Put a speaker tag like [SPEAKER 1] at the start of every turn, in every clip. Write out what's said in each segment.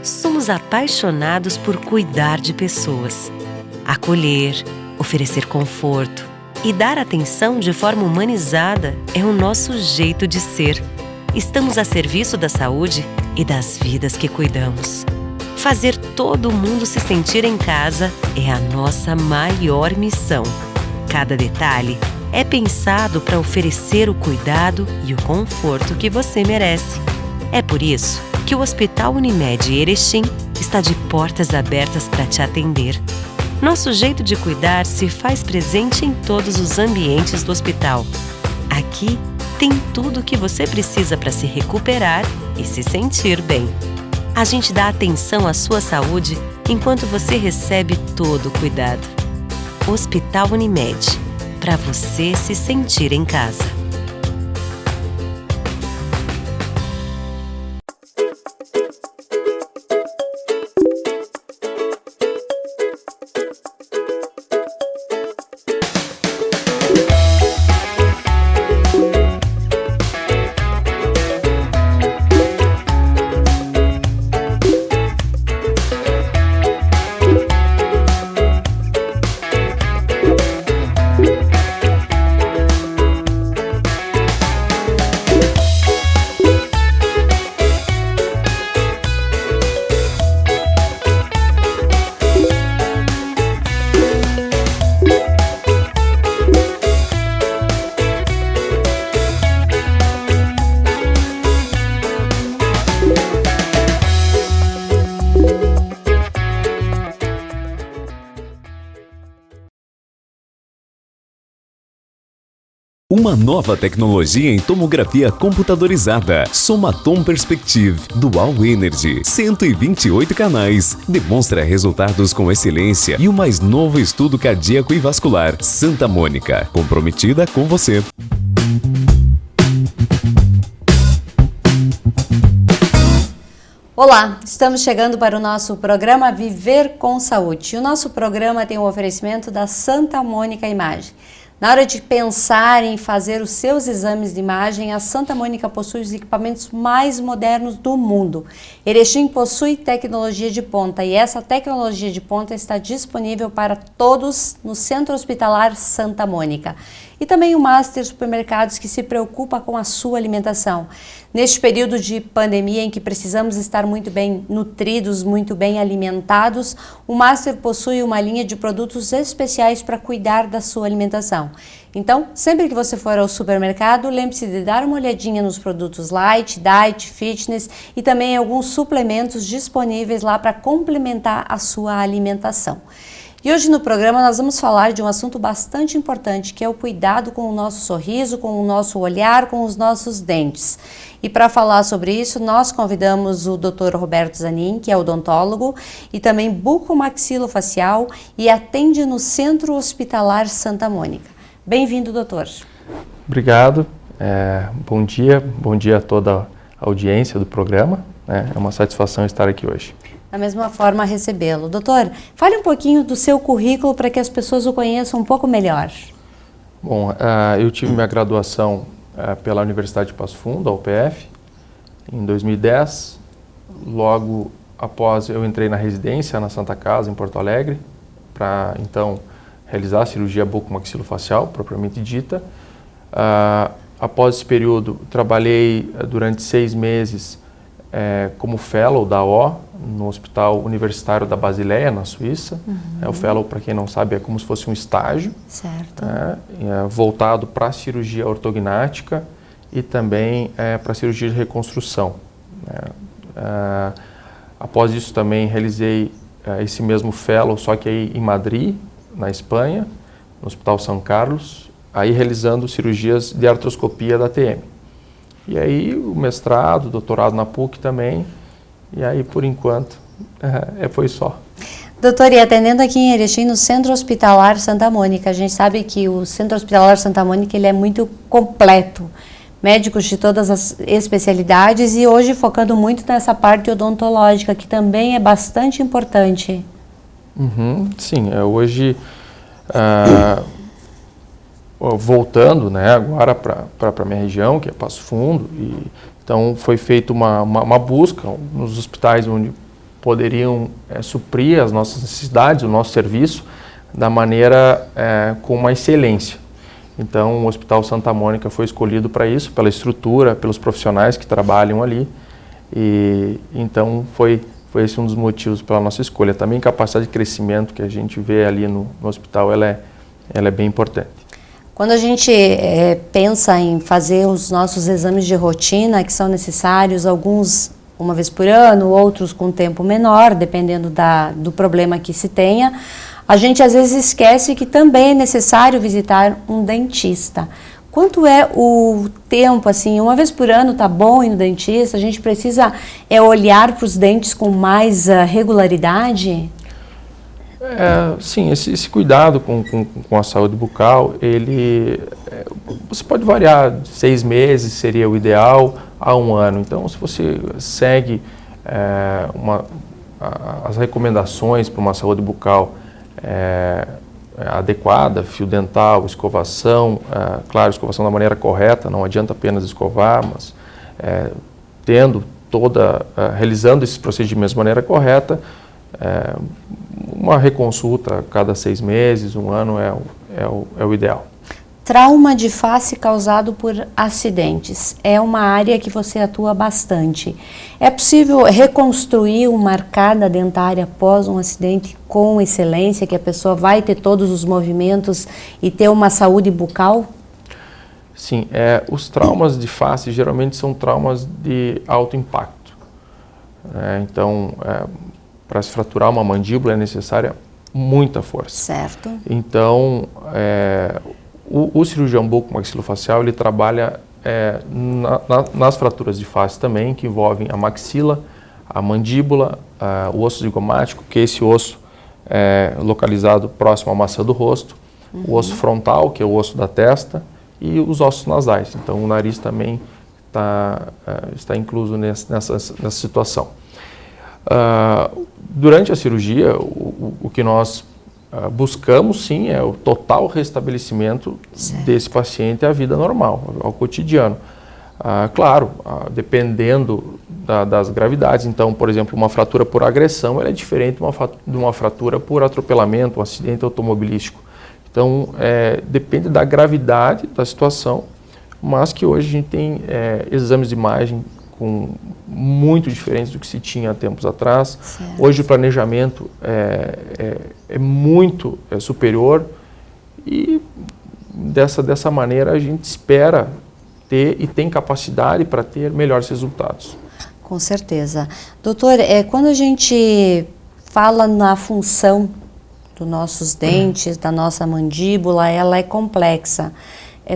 [SPEAKER 1] somos apaixonados por cuidar de pessoas. Acolher, oferecer conforto e dar atenção de forma humanizada é o nosso jeito de ser. Estamos a serviço da saúde e das vidas que cuidamos. Fazer todo mundo se sentir em casa é a nossa maior missão. Cada detalhe é pensado para oferecer o cuidado e o conforto que você merece. É por isso que o Hospital Unimed Erechim está de portas abertas para te atender. Nosso jeito de cuidar se faz presente em todos os ambientes do hospital. Aqui tem tudo o que você precisa para se recuperar e se sentir bem. A gente dá atenção à sua saúde enquanto você recebe todo o cuidado. Hospital Unimed, para você se sentir em casa.
[SPEAKER 2] Uma nova tecnologia em tomografia computadorizada. Somatom Perspective Dual Energy. 128 canais. Demonstra resultados com excelência e o mais novo estudo cardíaco e vascular. Santa Mônica. Comprometida com você.
[SPEAKER 3] Olá, estamos chegando para o nosso programa Viver com Saúde. O nosso programa tem o oferecimento da Santa Mônica Imagem. Na hora de pensar em fazer os seus exames de imagem, a Santa Mônica possui os equipamentos mais modernos do mundo. Erechim possui tecnologia de ponta e essa tecnologia de ponta está disponível para todos no Centro Hospitalar Santa Mônica. E também o Master Supermercados, que se preocupa com a sua alimentação. Neste período de pandemia em que precisamos estar muito bem nutridos, muito bem alimentados, o Master possui uma linha de produtos especiais para cuidar da sua alimentação. Então, sempre que você for ao supermercado, lembre-se de dar uma olhadinha nos produtos Light, Diet, Fitness e também alguns suplementos disponíveis lá para complementar a sua alimentação. E hoje no programa nós vamos falar de um assunto bastante importante, que é o cuidado com o nosso sorriso, com o nosso olhar, com os nossos dentes. E para falar sobre isso, nós convidamos o Dr. Roberto Zanin, que é odontólogo e também bucomaxilofacial e atende no Centro Hospitalar Santa Mônica. Bem-vindo, doutor.
[SPEAKER 4] Obrigado. Bom dia a toda a audiência do programa. É uma satisfação estar aqui hoje.
[SPEAKER 3] Da mesma forma, recebê-lo. Doutor, fale um pouquinho do seu currículo para que as pessoas o conheçam um pouco melhor.
[SPEAKER 4] Bom, eu tive minha graduação pela Universidade de Passo Fundo, a UPF, em 2010. Logo após, eu entrei na residência na Santa Casa, em Porto Alegre, para, então, realizar a cirurgia bucomaxilofacial, propriamente dita. Após esse período, trabalhei durante 6 meses como fellow da O, no Hospital Universitário da Basileia, na Suíça. O fellow, para quem não sabe, é como se fosse um estágio.
[SPEAKER 3] Certo.
[SPEAKER 4] Voltado para a cirurgia ortognática e também para a cirurgia de reconstrução. Após isso também realizei esse mesmo fellow, só que aí em Madrid, na Espanha, no Hospital São Carlos, aí realizando cirurgias de artroscopia da TM. E aí o mestrado, doutorado na PUC também, e aí por enquanto foi só.
[SPEAKER 3] Doutor, e atendendo aqui em Erechim, no Centro Hospitalar Santa Mônica, a gente sabe que o Centro Hospitalar Santa Mônica ele é muito completo, médicos de todas as especialidades e hoje focando muito nessa parte odontológica, que também é bastante importante.
[SPEAKER 4] Sim, hoje... voltando, né, agora para a minha região, que é Passo Fundo, então foi feita uma busca nos hospitais onde poderiam suprir as nossas necessidades, o nosso serviço, da maneira com uma excelência. Então, o Hospital Santa Mônica foi escolhido para isso, pela estrutura, pelos profissionais que trabalham ali. E então foi esse um dos motivos pela nossa escolha. Também a capacidade de crescimento que a gente vê ali no hospital, ela é bem importante.
[SPEAKER 3] Quando a gente pensa em fazer os nossos exames de rotina, que são necessários, alguns uma vez por ano, outros com tempo menor, dependendo do problema que se tenha, a gente às vezes esquece que também é necessário visitar um dentista. Quanto é o tempo, assim, uma vez por ano tá bom ir no dentista? A gente precisa olhar para os dentes com mais regularidade?
[SPEAKER 4] Sim, esse cuidado com a saúde bucal, você pode variar, 6 meses seria o ideal, a 1 ano. Então, se você segue as recomendações para uma saúde bucal adequada, fio dental, escovação, claro, escovação da maneira correta, não adianta apenas escovar, mas realizando esses procedimentos de maneira correta, uma reconsulta a cada 6 meses, 1 ano é o ideal.
[SPEAKER 3] Trauma de face causado por acidentes é uma área que você atua bastante. É possível reconstruir uma arcada dentária após um acidente com excelência, que a pessoa vai ter todos os movimentos e ter uma saúde bucal?
[SPEAKER 4] Sim, os traumas de face geralmente são traumas de alto impacto. Então, para se fraturar uma mandíbula é necessária muita força.
[SPEAKER 3] Certo.
[SPEAKER 4] Então, o cirurgião bucomaxilofacial, ele trabalha nas fraturas de face também, que envolvem a maxila, a mandíbula, o osso zigomático, que é esse osso localizado próximo à maçã do rosto, o osso frontal, que é o osso da testa, e os ossos nasais. Então, o nariz também está incluso nessa situação. Durante a cirurgia, o que nós buscamos, sim, é o total restabelecimento desse paciente à vida normal, ao cotidiano. Claro, dependendo das gravidades. Então, por exemplo, uma fratura por agressão ela é diferente de uma fratura por atropelamento, um acidente automobilístico. Então, depende da gravidade da situação, mas que hoje a gente tem exames de imagem muito diferentes do que se tinha há tempos atrás.
[SPEAKER 3] Certo.
[SPEAKER 4] Hoje o planejamento é muito superior e dessa maneira a gente espera ter e tem capacidade para ter melhores resultados.
[SPEAKER 3] Com certeza. Doutor, quando a gente fala na função dos nossos dentes, da nossa mandíbula, ela é complexa.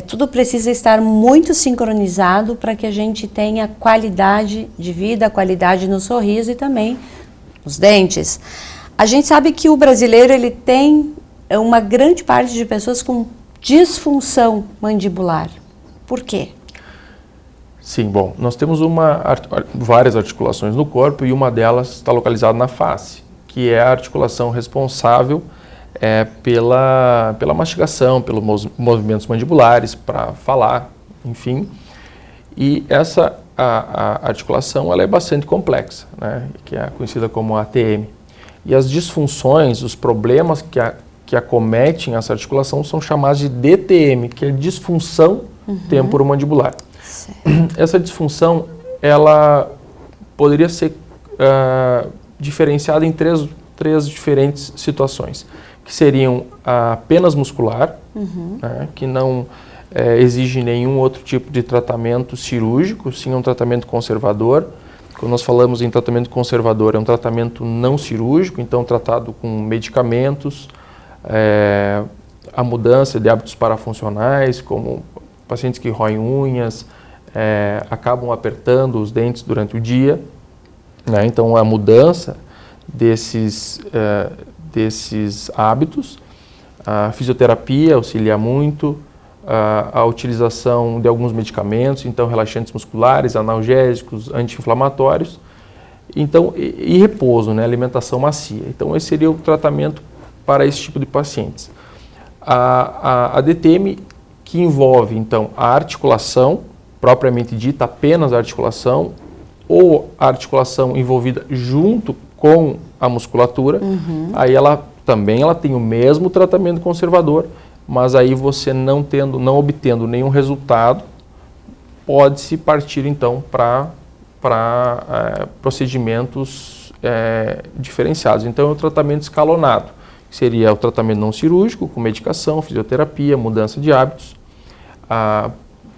[SPEAKER 3] Tudo precisa estar muito sincronizado para que a gente tenha qualidade de vida, qualidade no sorriso e também nos dentes. A gente sabe que o brasileiro ele tem uma grande parte de pessoas com disfunção mandibular. Por quê?
[SPEAKER 4] Sim, bom, nós temos várias articulações no corpo e uma delas está localizada na face, que é a articulação responsável pela mastigação, pelos movimentos mandibulares, para falar, enfim. E essa a articulação ela é bastante complexa, né, que é conhecida como ATM. E as disfunções, os problemas que acometem essa articulação são chamados de DTM, que é disfunção temporomandibular. Essa disfunção ela poderia ser diferenciada em três diferentes situações, que seriam apenas muscular, né, que não exige nenhum outro tipo de tratamento cirúrgico, sim um tratamento conservador. Quando nós falamos em tratamento conservador, é um tratamento não cirúrgico, então tratado com medicamentos, a mudança de hábitos parafuncionais, como pacientes que roem unhas, acabam apertando os dentes durante o dia, né? Então a mudança desses hábitos, a fisioterapia auxilia muito, a utilização de alguns medicamentos, então relaxantes musculares, analgésicos, anti-inflamatórios, então, e repouso, né, alimentação macia. Então esse seria o tratamento para esse tipo de pacientes. A DTM, que envolve então a articulação, propriamente dita, apenas a articulação, ou a articulação envolvida junto com a musculatura, aí ela tem o mesmo tratamento conservador, mas aí você não obtendo nenhum resultado, pode-se partir então para procedimentos diferenciados. Então é um tratamento escalonado, que seria o tratamento não cirúrgico, com medicação, fisioterapia, mudança de hábitos.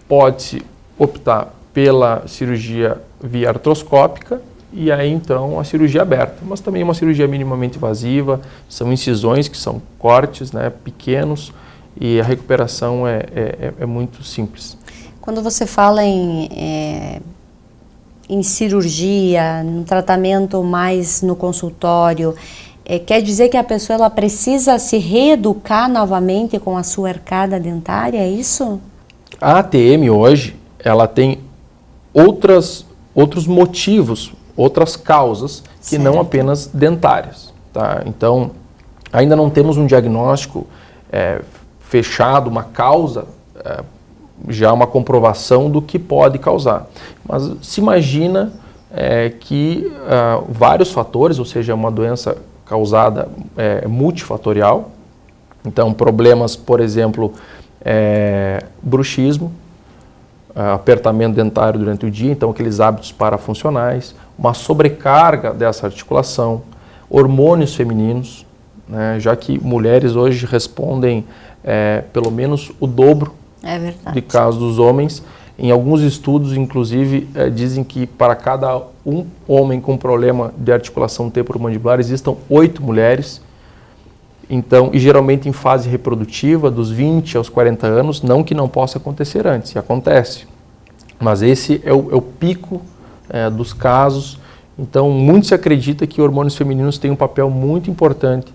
[SPEAKER 4] Pode-se optar pela cirurgia via artroscópica e aí então a cirurgia aberta, mas também uma cirurgia minimamente invasiva, são incisões que são cortes, né, pequenos, e a recuperação é muito simples.
[SPEAKER 3] Quando você fala em cirurgia, no tratamento mais no consultório, quer dizer que a pessoa ela precisa se reeducar novamente com a sua arcada dentária, é isso?
[SPEAKER 4] A ATM hoje, ela tem outros motivos, outras causas, que não apenas dentárias. Tá? Então, ainda não temos um diagnóstico fechado, uma causa, já uma comprovação do que pode causar. Mas se imagina que vários fatores, ou seja, uma doença causada multifatorial, então problemas, por exemplo, bruxismo, apertamento dentário durante o dia, então aqueles hábitos parafuncionais, uma sobrecarga dessa articulação, hormônios femininos, né, já que mulheres hoje respondem pelo menos o dobro de casos dos homens. Em alguns estudos, inclusive, dizem que para cada um homem com problema de articulação temporomandibular existam 8 mulheres. Então, e geralmente em fase reprodutiva, dos 20 aos 40 anos, não que não possa acontecer antes, acontece. Mas esse é o pico dos casos. Então, muito se acredita que hormônios femininos têm um papel muito importante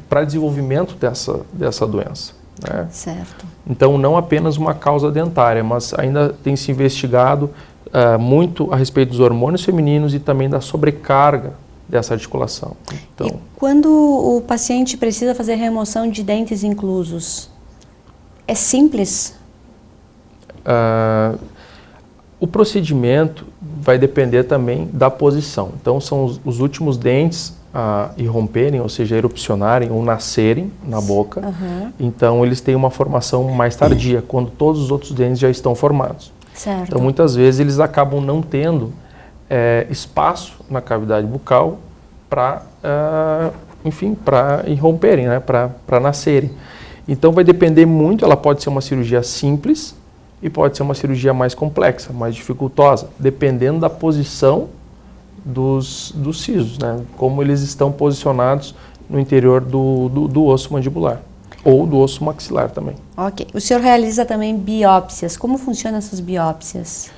[SPEAKER 4] para desenvolvimento dessa doença. Né?
[SPEAKER 3] Certo.
[SPEAKER 4] Então, não apenas uma causa dentária, mas ainda tem se investigado muito a respeito dos hormônios femininos e também da sobrecarga dessa articulação. Então,
[SPEAKER 3] e quando o paciente precisa fazer remoção de dentes inclusos, é simples?
[SPEAKER 4] O procedimento vai depender também da posição. Então, são os últimos dentes a irromperem, ou seja, erupcionarem ou nascerem na boca. Então, eles têm uma formação mais tardia, quando todos os outros dentes já estão formados.
[SPEAKER 3] Certo.
[SPEAKER 4] Então, muitas vezes, eles acabam não tendo espaço na cavidade bucal para irromperem, né, para nascerem. Então, vai depender muito, ela pode ser uma cirurgia simples e pode ser uma cirurgia mais complexa, mais dificultosa, dependendo da posição dos sisos, né, como eles estão posicionados no interior do osso mandibular ou do osso maxilar também.
[SPEAKER 3] Ok. O senhor realiza também biópsias. Como funcionam essas biópsias?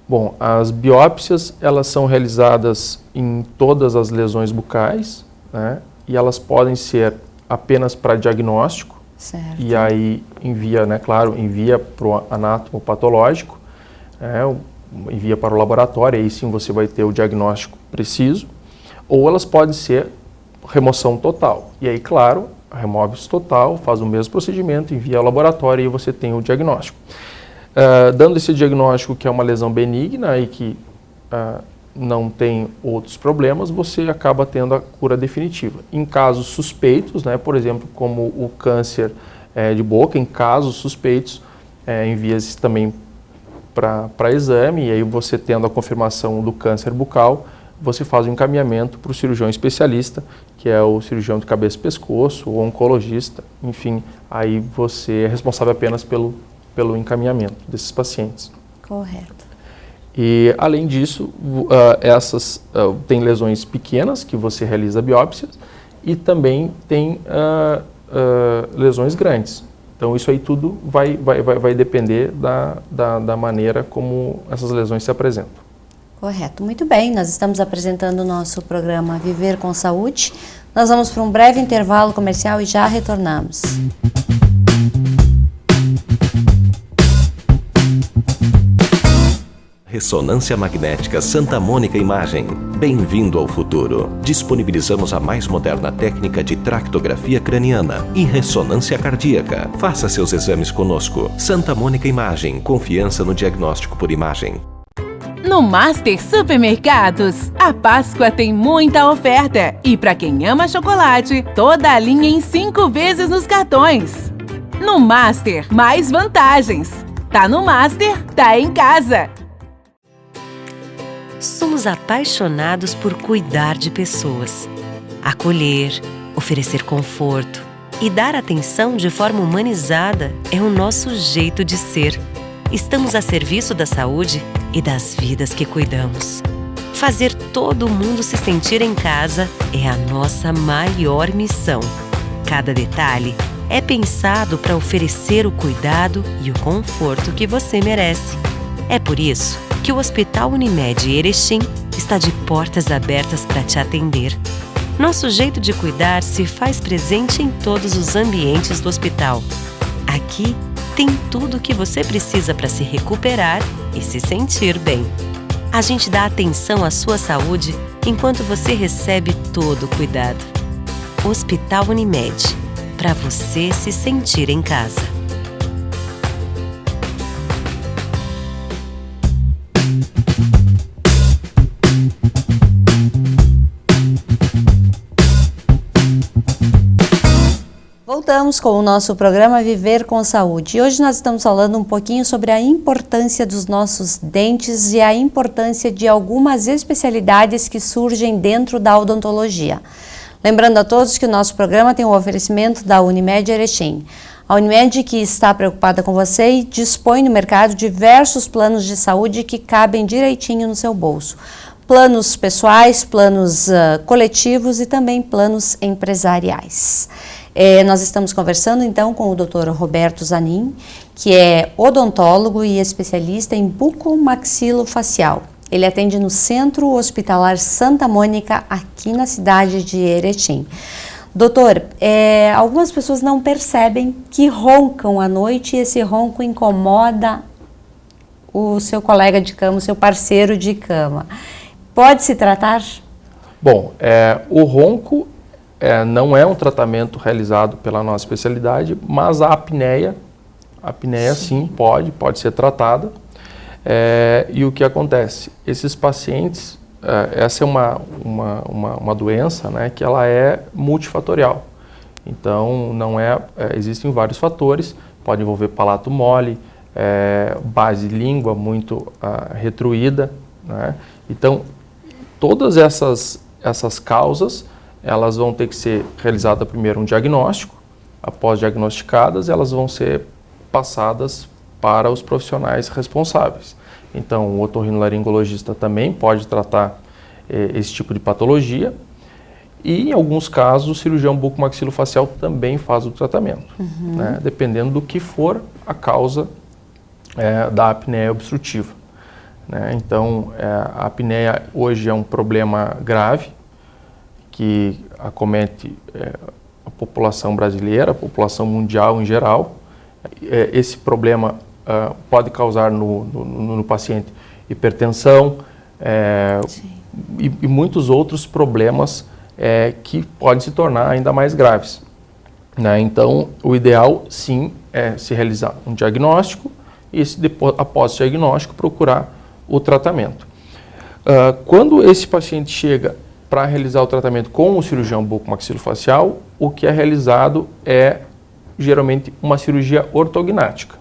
[SPEAKER 4] Bom, as biópsias, elas são realizadas em todas as lesões bucais, né, e elas podem ser apenas para diagnóstico.
[SPEAKER 3] Certo.
[SPEAKER 4] E aí envia para o anátomo patológico, envia para o laboratório, aí sim você vai ter o diagnóstico preciso, ou elas podem ser remoção total. E aí, claro, remove-se total, faz o mesmo procedimento, envia ao laboratório e você tem o diagnóstico. Dando esse diagnóstico que é uma lesão benigna e que não tem outros problemas, você acaba tendo a cura definitiva. Em casos suspeitos, né, por exemplo, como o câncer de boca, em casos suspeitos, envia-se também para exame, e aí você tendo a confirmação do câncer bucal, você faz o encaminhamento para o cirurgião especialista, que é o cirurgião de cabeça e pescoço, o oncologista, enfim, aí você é responsável apenas pelo encaminhamento desses pacientes.
[SPEAKER 3] Correto.
[SPEAKER 4] E, além disso, tem lesões pequenas que você realiza biópsias e também tem lesões grandes. Então, isso aí tudo vai depender da maneira como essas lesões se apresentam.
[SPEAKER 3] Correto. Muito bem, nós estamos apresentando o nosso programa Viver com Saúde. Nós vamos para um breve intervalo comercial e já retornamos.
[SPEAKER 2] Ressonância Magnética Santa Mônica Imagem. Bem-vindo ao futuro. Disponibilizamos a mais moderna técnica de tractografia craniana e ressonância cardíaca. Faça seus exames conosco. Santa Mônica Imagem. Confiança no diagnóstico por imagem.
[SPEAKER 5] No Master Supermercados, a Páscoa tem muita oferta. E para quem ama chocolate, toda a linha em 5 vezes nos cartões. No Master, mais vantagens. Tá no Master, tá em casa.
[SPEAKER 1] Somos apaixonados por cuidar de pessoas. Acolher, oferecer conforto e dar atenção de forma humanizada é o nosso jeito de ser. Estamos a serviço da saúde e das vidas que cuidamos. Fazer todo mundo se sentir em casa é a nossa maior missão. Cada detalhe é pensado para oferecer o cuidado e o conforto que você merece. É por isso que o Hospital Unimed Erechim está de portas abertas para te atender. Nosso jeito de cuidar se faz presente em todos os ambientes do hospital. Aqui tem tudo o que você precisa para se recuperar e se sentir bem. A gente dá atenção à sua saúde enquanto você recebe todo o cuidado. Hospital Unimed, para você se sentir em casa.
[SPEAKER 3] Voltamos com o nosso programa Viver com Saúde. E hoje nós estamos falando um pouquinho sobre a importância dos nossos dentes e a importância de algumas especialidades que surgem dentro da odontologia. Lembrando a todos que o nosso programa tem o oferecimento da Unimed Erechim. A Unimed, que está preocupada com você e dispõe no mercado diversos planos de saúde que cabem direitinho no seu bolso. Planos pessoais, planos coletivos e também planos empresariais. Nós estamos conversando então com o Dr. Roberto Zanin, que é odontólogo e especialista em bucomaxilofacial. Ele atende no Centro Hospitalar Santa Mônica, aqui na cidade de Erechim. Doutor, algumas pessoas não percebem que roncam à noite e esse ronco incomoda o seu colega de cama, o seu parceiro de cama. Pode se tratar?
[SPEAKER 4] Bom, o ronco não é um tratamento realizado pela nossa especialidade, mas a apneia sim pode ser tratada. E o que acontece? Esses pacientes, essa é uma doença, né, que ela é multifatorial. Então, existem vários fatores, pode envolver palato mole, base de língua muito retruída, né? Então, todas essas causas, elas vão ter que ser realizada primeiro um diagnóstico, após diagnosticadas, elas vão ser passadas para os profissionais responsáveis. Então, o otorrinolaringologista também pode tratar esse tipo de patologia e, em alguns casos, o cirurgião bucomaxilofacial também faz o tratamento, né, dependendo do que for a causa da apneia obstrutiva, né? Então, a apneia hoje é um problema grave que acomete a população brasileira, a população mundial em geral. Esse problema pode causar no paciente hipertensão e muitos outros problemas que podem se tornar ainda mais graves, né? Então, o ideal, sim, é se realizar um diagnóstico e, após o diagnóstico, procurar o tratamento. Quando esse paciente chega para realizar o tratamento com o cirurgião bucomaxilofacial, o que é realizado é geralmente uma cirurgia ortognática,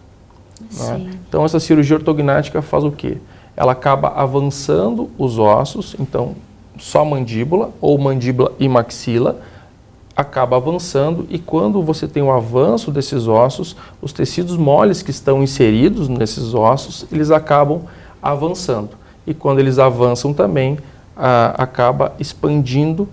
[SPEAKER 4] né? Então, essa cirurgia ortognática faz o quê? Ela acaba avançando os ossos, então só mandíbula ou mandíbula e maxila acaba avançando, e quando você tem o avanço desses ossos, os tecidos moles que estão inseridos nesses ossos, eles acabam avançando. E quando eles avançam também, acaba expandindo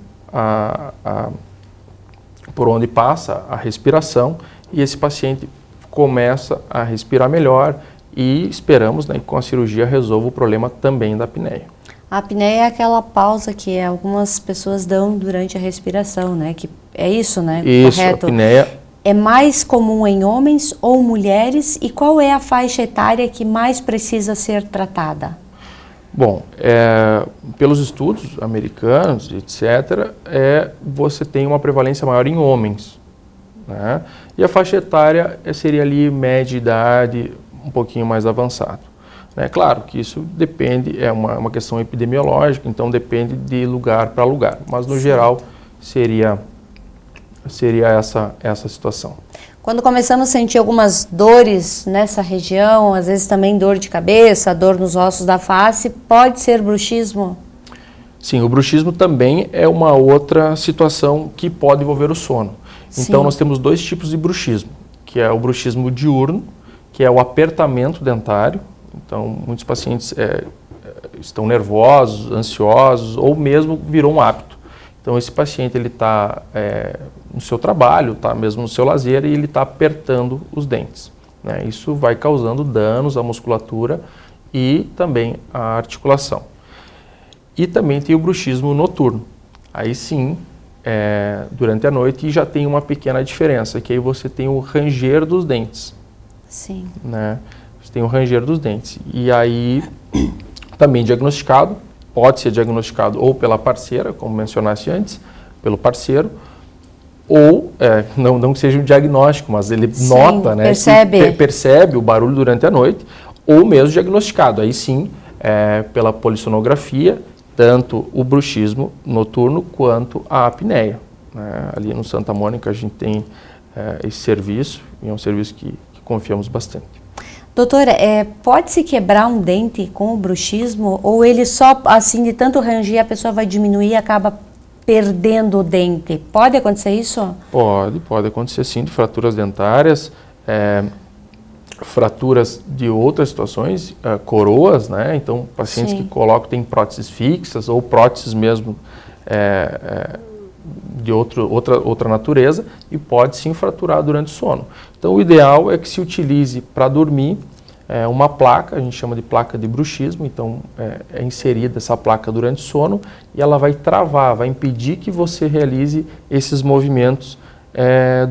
[SPEAKER 4] por onde passa a respiração, e esse paciente começa a respirar melhor e esperamos, né, que com a cirurgia resolva o problema também da apneia.
[SPEAKER 3] A apneia é aquela pausa que algumas pessoas dão durante a respiração, né? Que é isso, né?
[SPEAKER 4] Isso,
[SPEAKER 3] correto?
[SPEAKER 4] A apneia
[SPEAKER 3] é mais comum em homens ou mulheres, e qual é a faixa etária que mais precisa ser tratada?
[SPEAKER 4] Bom, pelos estudos americanos, etc., você tem uma prevalência maior em homens, né? E a faixa etária seria ali média idade, um pouquinho mais avançado. É claro que isso depende, é uma questão epidemiológica, então depende de lugar para lugar, mas no geral seria essa situação.
[SPEAKER 3] Quando começamos a sentir algumas dores nessa região, às vezes também dor de cabeça, dor nos ossos da face, pode ser bruxismo?
[SPEAKER 4] Sim, o bruxismo também é uma outra situação que pode envolver o sono. Então
[SPEAKER 3] Sim.
[SPEAKER 4] nós temos 2 tipos de bruxismo, que é o bruxismo diurno, que é o apertamento dentário. Então muitos pacientes estão nervosos, ansiosos ou mesmo virou um hábito. Então esse paciente ele está no seu trabalho, está mesmo no seu lazer e ele está apertando os dentes, né? Isso vai causando danos à musculatura e também à articulação. E também tem o bruxismo noturno. Aí sim, durante a noite, e já tem uma pequena diferença, que aí você tem o ranger dos dentes.
[SPEAKER 3] Sim.
[SPEAKER 4] Né? Você tem o ranger dos dentes. E aí, também diagnosticado, pode ser diagnosticado ou pela parceira, como mencionaste antes, pelo parceiro, ou, não que seja um diagnóstico, mas ele
[SPEAKER 3] Sim,
[SPEAKER 4] nota, né, percebe o barulho durante a noite, ou mesmo diagnosticado. Aí sim, pela polissonografia, tanto o bruxismo noturno quanto a apneia. Né? Ali no Santa Mônica a gente tem esse serviço, e é um serviço que confiamos bastante.
[SPEAKER 3] Doutora, pode-se quebrar um dente com o bruxismo ou ele só, assim, de tanto ranger, a pessoa vai diminuir e acaba perdendo o dente? Pode acontecer isso?
[SPEAKER 4] Pode acontecer sim, de fraturas dentárias, fraturas de outras situações, coroas, né? Então, pacientes que têm próteses fixas ou próteses mesmo de outra natureza e pode sim fraturar durante o sono. Então, o ideal é que se utilize para dormir uma placa, a gente chama de placa de bruxismo, então é inserida essa placa durante o sono e ela vai travar, vai impedir que você realize esses movimentos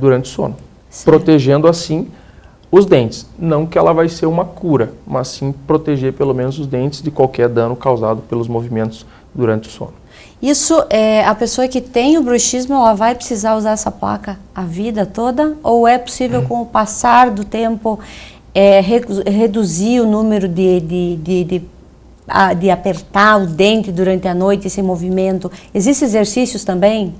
[SPEAKER 4] durante o sono, protegendo assim os dentes. Não que ela vai ser uma cura, mas sim proteger pelo menos os dentes de qualquer dano causado pelos movimentos durante o sono.
[SPEAKER 3] Isso, a pessoa que tem o bruxismo, ela vai precisar usar essa placa a vida toda? Ou é possível, com o passar do tempo, reduzir o número de apertar o dente durante a noite, esse movimento? Existem exercícios também?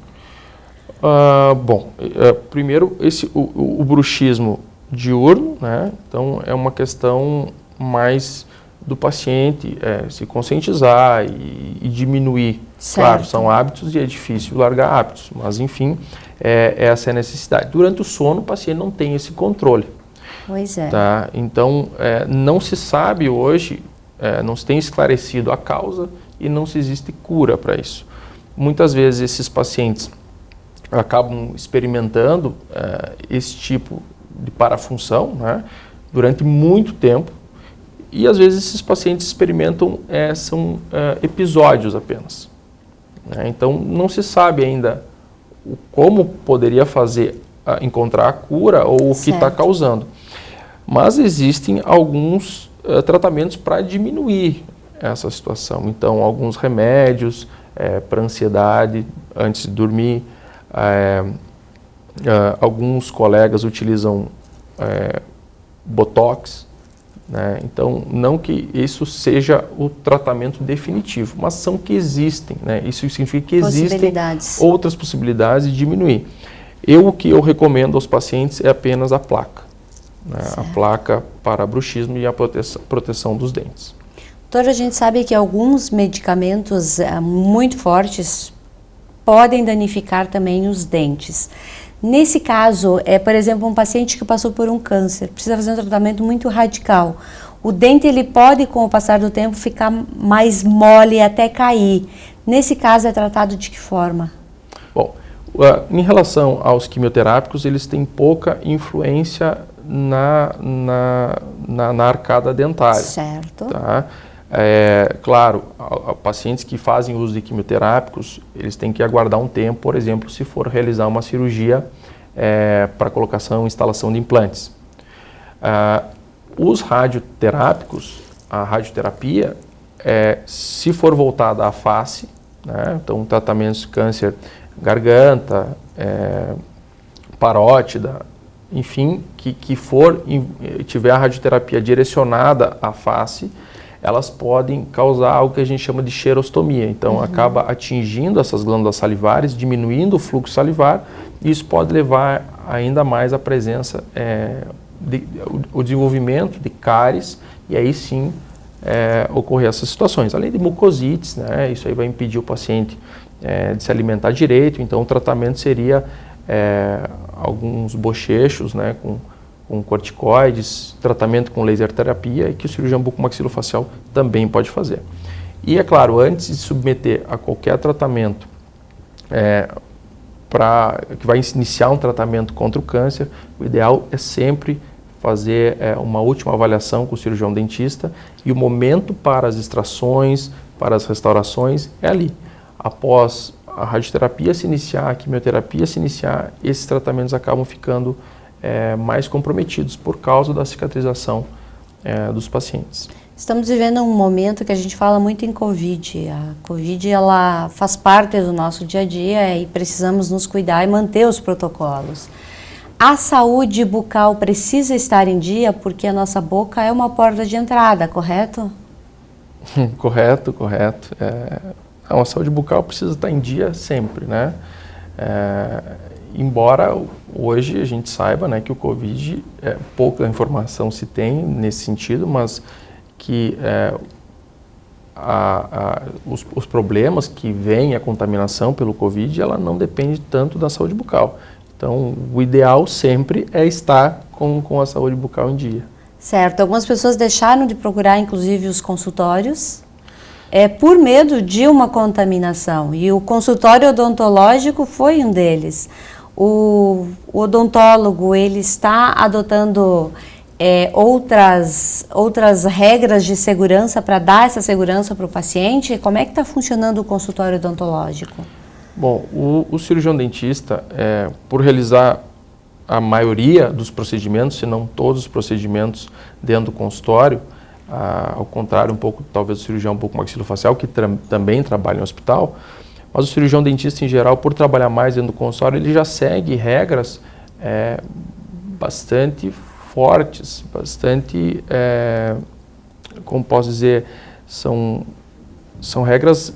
[SPEAKER 4] Primeiro, o bruxismo diurno, né? Então é uma questão mais do paciente se conscientizar e diminuir.
[SPEAKER 3] Certo.
[SPEAKER 4] Claro, são hábitos e é difícil largar hábitos, mas enfim, essa é a necessidade. Durante o sono, o paciente não tem esse controle.
[SPEAKER 3] Pois é.
[SPEAKER 4] Tá? Então, não se sabe hoje, não se tem esclarecido a causa e não se existe cura para isso. Muitas vezes esses pacientes acabam experimentando esse tipo de parafunção, né, durante muito tempo. E às vezes esses pacientes experimentam, são episódios apenas. Né? Então não se sabe ainda como poderia encontrar a cura ou o que está causando. Mas existem alguns tratamentos para diminuir essa situação. Então alguns remédios para ansiedade antes de dormir. Alguns colegas utilizam Botox. Né? Então, não que isso seja o tratamento definitivo, mas são que existem. Né? Isso significa que existem outras possibilidades de diminuir. O que eu recomendo aos pacientes é apenas a placa. Né? A placa para bruxismo e a proteção dos dentes.
[SPEAKER 3] Doutora, a gente sabe que alguns medicamentos muito fortes podem danificar também os dentes. Nesse caso, por exemplo, um paciente que passou por um câncer, precisa fazer um tratamento muito radical. O dente ele pode, com o passar do tempo, ficar mais mole até cair. Nesse caso, é tratado de que forma?
[SPEAKER 4] Bom, em relação aos quimioterápicos, eles têm pouca influência na arcada dentária.
[SPEAKER 3] Certo.
[SPEAKER 4] Tá? Claro, pacientes que fazem uso de quimioterápicos, eles têm que aguardar um tempo, por exemplo, se for realizar uma cirurgia para colocação e instalação de implantes. Os radioterápicos, a radioterapia, se for voltada à face, né, então tratamentos de câncer garganta, parótida, enfim, que tiver a radioterapia direcionada à face, elas podem causar algo que a gente chama de xerostomia. Então, acaba atingindo essas glândulas salivares, diminuindo o fluxo salivar, e isso pode levar ainda mais à presença, o desenvolvimento de cáries, e aí sim ocorrer essas situações. Além de mucosites, né, isso aí vai impedir o paciente de se alimentar direito, então o tratamento seria alguns bochechos, né, com corticoides, tratamento com laser terapia, e que o cirurgião bucomaxilofacial também pode fazer. E é claro, antes de submeter a qualquer tratamento, que vai iniciar um tratamento contra o câncer, o ideal é sempre fazer uma última avaliação com o cirurgião dentista, e o momento para as extrações, para as restaurações é ali. Após a radioterapia se iniciar, a quimioterapia se iniciar, esses tratamentos acabam ficando mais comprometidos por causa da cicatrização dos pacientes.
[SPEAKER 3] Estamos vivendo um momento que a gente fala muito em Covid. A Covid, ela faz parte do nosso dia a dia e precisamos nos cuidar e manter os protocolos. A saúde bucal precisa estar em dia porque a nossa boca é uma porta de entrada, correto?
[SPEAKER 4] Correto. A saúde bucal precisa estar em dia sempre, né? Embora hoje a gente saiba, né, que o Covid, pouca informação se tem nesse sentido, mas que os problemas que vêm, a contaminação pelo Covid, ela não depende tanto da saúde bucal. Então, o ideal sempre é estar com a saúde bucal em dia.
[SPEAKER 3] Certo. Algumas pessoas deixaram de procurar, inclusive, os consultórios por medo de uma contaminação. E o consultório odontológico foi um deles. O odontólogo, ele está adotando outras regras de segurança para dar essa segurança para o paciente? Como é que está funcionando o consultório odontológico? Bom,
[SPEAKER 4] o cirurgião dentista, por realizar a maioria dos procedimentos, se não todos os procedimentos dentro do consultório, ao contrário um pouco, talvez, do cirurgião bucomaxilofacial, que também trabalha em hospital, mas o cirurgião dentista em geral, por trabalhar mais dentro do consultório, ele já segue regras bastante fortes, bastante, como posso dizer, são regras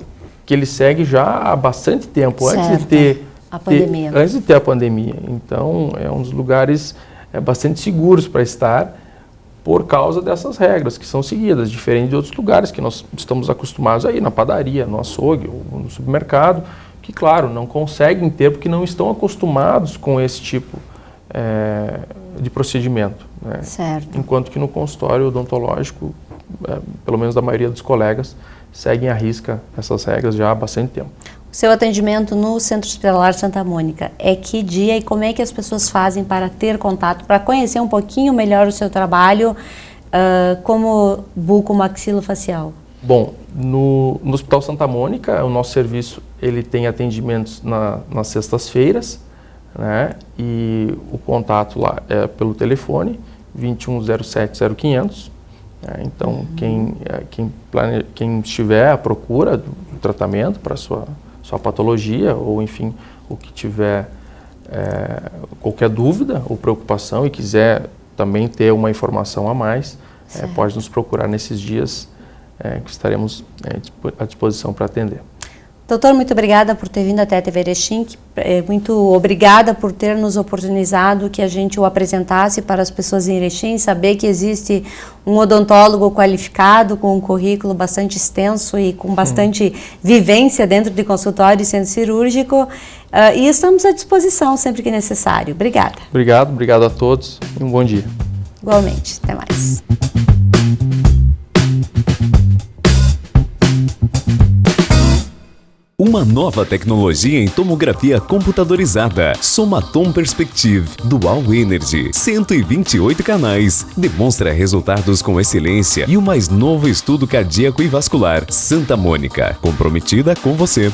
[SPEAKER 4] que ele segue já há bastante tempo,
[SPEAKER 3] certo.
[SPEAKER 4] Antes de ter a pandemia. Então, é um dos lugares bastante seguros para estar por causa dessas regras que são seguidas, diferente de outros lugares que nós estamos acostumados a ir, na padaria, no açougue ou no supermercado, que, claro, não conseguem ter porque não estão acostumados com esse tipo de procedimento. Né?
[SPEAKER 3] Certo.
[SPEAKER 4] Enquanto que no consultório odontológico, pelo menos da maioria dos colegas, seguem à risca essas regras já há bastante tempo.
[SPEAKER 3] O seu atendimento no Centro Hospitalar Santa Mônica é que dia e como é que as pessoas fazem para ter contato, para conhecer um pouquinho melhor o seu trabalho como bucomaxilofacial? Bom,
[SPEAKER 4] no Hospital Santa Mônica, o nosso serviço ele tem atendimentos nas sextas-feiras, né? E o contato lá é pelo telefone 2107-0500. Então, quem estiver à procura do tratamento para sua patologia, ou enfim, o que tiver qualquer dúvida ou preocupação e quiser também ter uma informação a mais, pode nos procurar nesses dias que estaremos à disposição para atender.
[SPEAKER 3] Doutor, muito obrigada por ter vindo até a TV Erechim, muito obrigada por ter nos oportunizado que a gente o apresentasse para as pessoas em Erechim, saber que existe um odontólogo qualificado com um currículo bastante extenso e com bastante vivência dentro de consultório e centro cirúrgico, e estamos à disposição sempre que necessário. Obrigada.
[SPEAKER 4] Obrigado a todos e um bom dia.
[SPEAKER 3] Igualmente, até mais.
[SPEAKER 2] Uma nova tecnologia em tomografia computadorizada. Somatom Perspective Dual Energy. 128 canais. Demonstra resultados com excelência e o mais novo estudo cardíaco e vascular. Santa Mônica. Comprometida com você.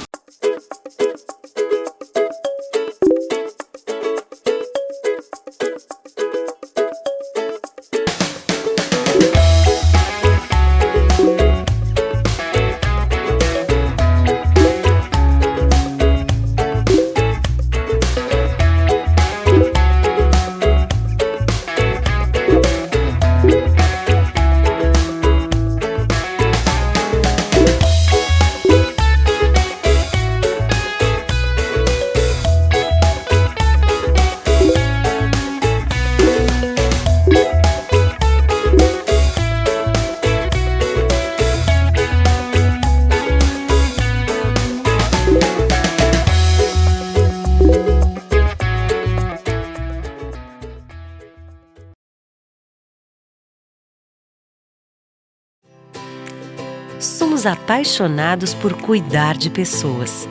[SPEAKER 1] Somos apaixonados por cuidar de pessoas.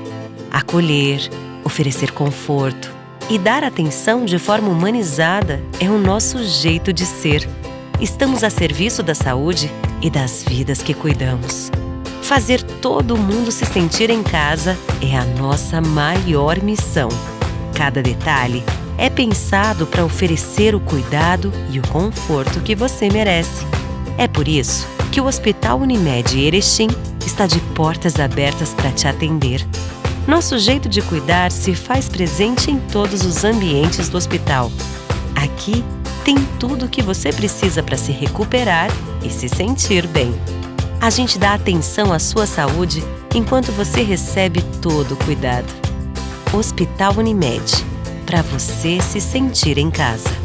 [SPEAKER 1] Acolher, oferecer conforto e dar atenção de forma humanizada é o nosso jeito de ser. Estamos a serviço da saúde e das vidas que cuidamos. Fazer todo mundo se sentir em casa é a nossa maior missão. Cada detalhe é pensado para oferecer o cuidado e o conforto que você merece. É por isso que o Hospital Unimed Erechim está de portas abertas para te atender. Nosso jeito de cuidar se faz presente em todos os ambientes do hospital. Aqui tem tudo o que você precisa para se recuperar e se sentir bem. A gente dá atenção à sua saúde enquanto você recebe todo o cuidado. Hospital Unimed, para você se sentir em casa.